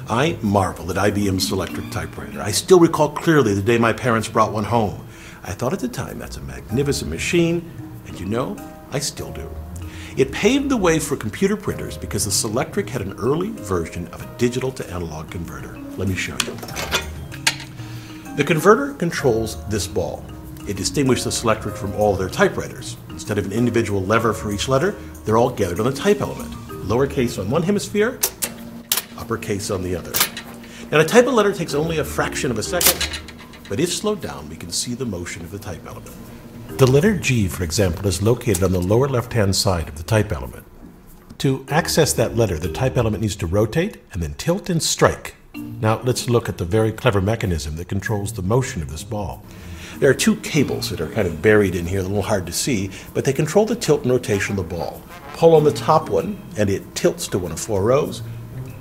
I marvel at IBM Selectric Typewriter. I still recall clearly the day my parents brought one home. I thought at the time, that's a magnificent machine, and you know, I still do. It paved the way for computer printers because the Selectric had an early version of a digital to analog converter. Let me show you. The converter controls this ball. It distinguished the Selectric from all their typewriters. Instead of an individual lever for each letter, they're all gathered on the type element. Lowercase on one hemisphere, uppercase on the other. Now, to type a letter takes only a fraction of a second, but if slowed down, we can see the motion of the type element. The letter G, for example, is located on the lower left-hand side of the type element. To access that letter, the type element needs to rotate and then tilt and strike. Now, let's look at the very clever mechanism that controls the motion of this ball. There are two cables that are kind of buried in here, a little hard to see, but they control the tilt and rotation of the ball. Pull on the top one, and it tilts to one of 4 rows,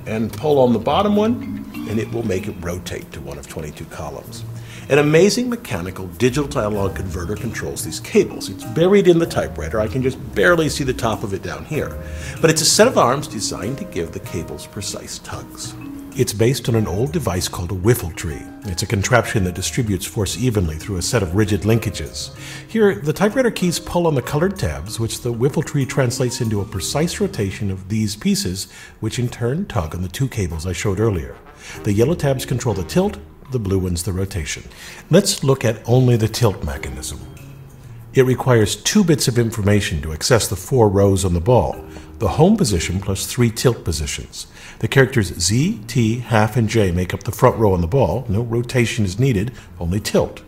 and pull on the bottom one, and it will make it rotate to one of 22 columns. An amazing mechanical digital to analog converter controls these cables. It's buried in the typewriter. I can just barely see the top of it down here. But it's a set of arms designed to give the cables precise tugs. It's based on an old device called a wiffle tree. It's a contraption that distributes force evenly through a set of rigid linkages. Here, the typewriter keys pull on the colored tabs, which the wiffle tree translates into a precise rotation of these pieces, which in turn tug on the 2 cables I showed earlier. The yellow tabs control the tilt, the blue ones the rotation. Let's look at only the tilt mechanism. It requires 2 bits of information to access the 4 rows on the ball, the home position plus 3 tilt positions. The characters Z, T, half, and J make up the front row on the ball. No rotation is needed, only tilt.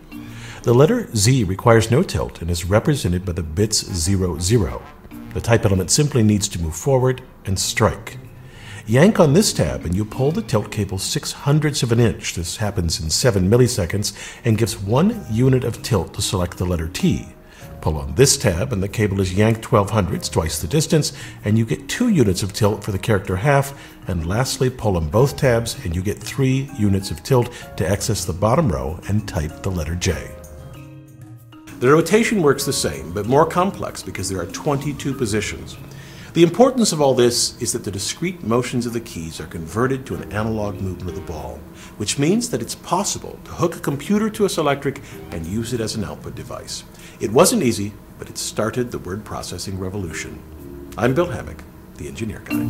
The letter Z requires no tilt and is represented by the bits 0, 0. The type element simply needs to move forward and strike. Yank on this tab and you pull the tilt cable 6/100ths of an inch. This happens in 7 milliseconds and gives 1 unit of tilt to select the letter T. Pull on this tab and the cable is yanked 12/100ths, twice the distance, and you get 2 units of tilt for the character half. And lastly, pull on both tabs and you get 3 units of tilt to access the bottom row and type the letter J. The rotation works the same, but more complex because there are 22 positions. The importance of all this is that the discrete motions of the keys are converted to an analog movement of the ball, which means that it's possible to hook a computer to a Selectric and use it as an output device. It wasn't easy, but it started the word processing revolution. I'm Bill Hammack, the Engineer Guy.